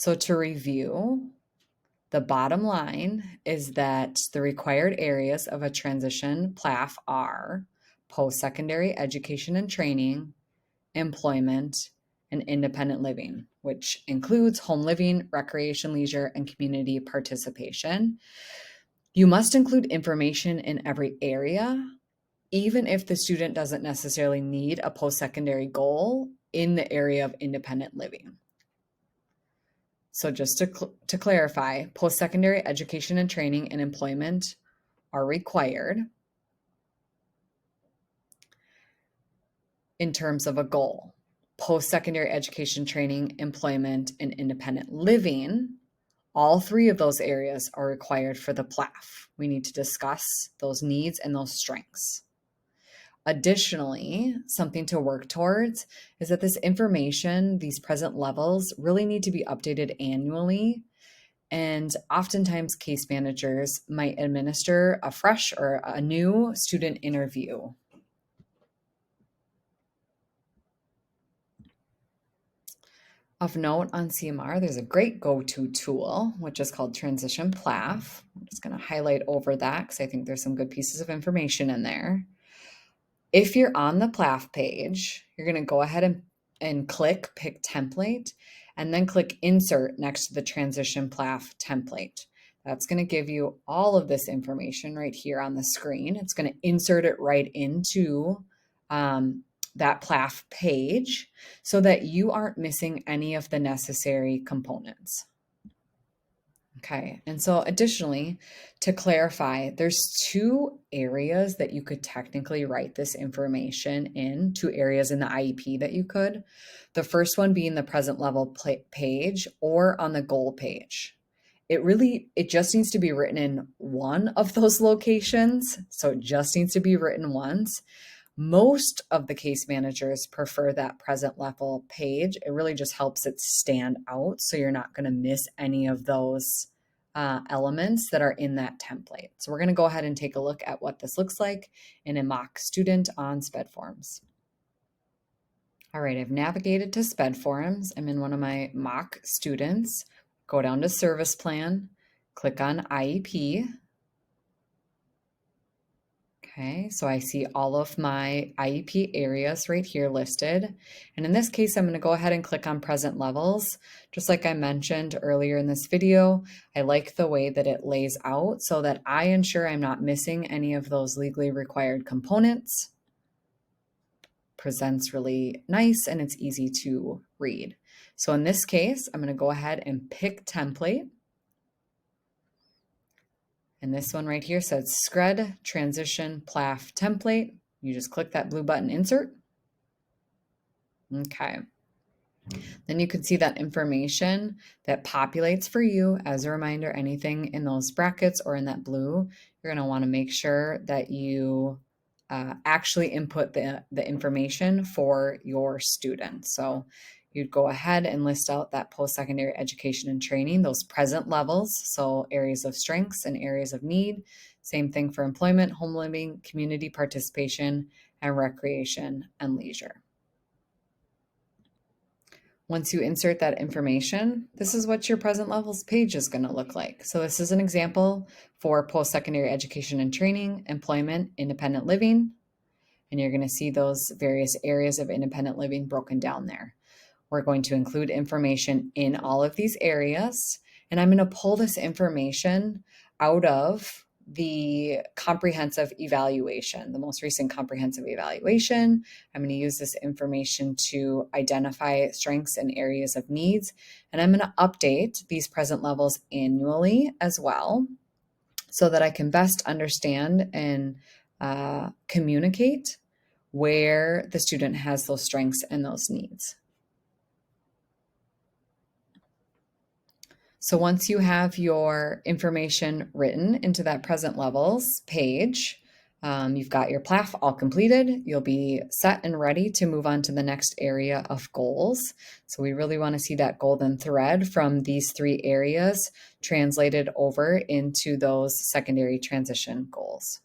So to review, the bottom line is that the required areas of a transition PLAAFP are post-secondary education and training, employment, and independent living, which includes home living, recreation, leisure, and community participation. You must include information in every area, even if the student doesn't necessarily need a post-secondary goal in the area of independent living. So just to clarify, post-secondary education and training and employment are required in terms of a goal. Post-secondary education, training, employment, and independent living, all three of those areas are required for the PLAAFP. We need to discuss those needs and those strengths. Additionally, something to work towards is that this information, these present levels, really need to be updated annually. And oftentimes case managers might administer a fresh or a new student interview. Of note on CMR, there's a great go-to tool, which is called Transition PLAAFP. I'm just going to highlight over that because I think there's some good pieces of information in there. If you're on the PLAAFP page, you're going to go ahead and click Pick Template, and then click Insert next to the Transition PLAAFP template. That's going to give you all of this information right here on the screen. It's going to insert it right into that PLAAFP page so that you aren't missing any of the necessary components. Okay, and so additionally, to clarify, there's two areas that you could technically write this information in, two areas in the IEP that you could. The first one being the present level page or on the goal page. It just needs to be written in one of those locations, so it just needs to be written once. Most of the case managers prefer that present level page. It really just helps it stand out so you're not going to miss any of those elements that are in that template. So we're going to go ahead and take a look at what this looks like in a mock student on SpEd Forms. All right, I've navigated to SpEd Forms. I'm in one of my mock students. Go down to Service Plan, click on IEP. Okay, so I see all of my IEP areas right here listed. And in this case, I'm going to go ahead and click on present levels. Just like I mentioned earlier in this video, I like the way that it lays out so that I ensure I'm not missing any of those legally required components. Presents really nice and it's easy to read. So in this case, I'm going to go ahead and pick template. And this one right here says SpEd Transition PLAAFP Template. You just click that blue button, Insert. Okay. Then you can see that information that populates for you. As a reminder, anything in those brackets or in that blue, you're going to want to make sure that you actually input the information for your student. So you'd go ahead and list out that post-secondary education and training, those present levels, so areas of strengths and areas of need. Same thing for employment, home living, community participation, and recreation and leisure. Once you insert that information, this is what your present levels page is going to look like. So this is an example for post-secondary education and training, employment, independent living, and you're going to see those various areas of independent living broken down there. We're going to include information in all of these areas, and I'm going to pull this information out of the comprehensive evaluation, the most recent comprehensive evaluation. I'm going to use this information to identify strengths and areas of needs, and I'm going to update these present levels annually as well so that I can best understand and communicate where the student has those strengths and those needs. So once you have your information written into that present levels page, you've got your PLAAFP all completed, you'll be set and ready to move on to the next area of goals. So we really want to see that golden thread from these three areas translated over into those secondary transition goals.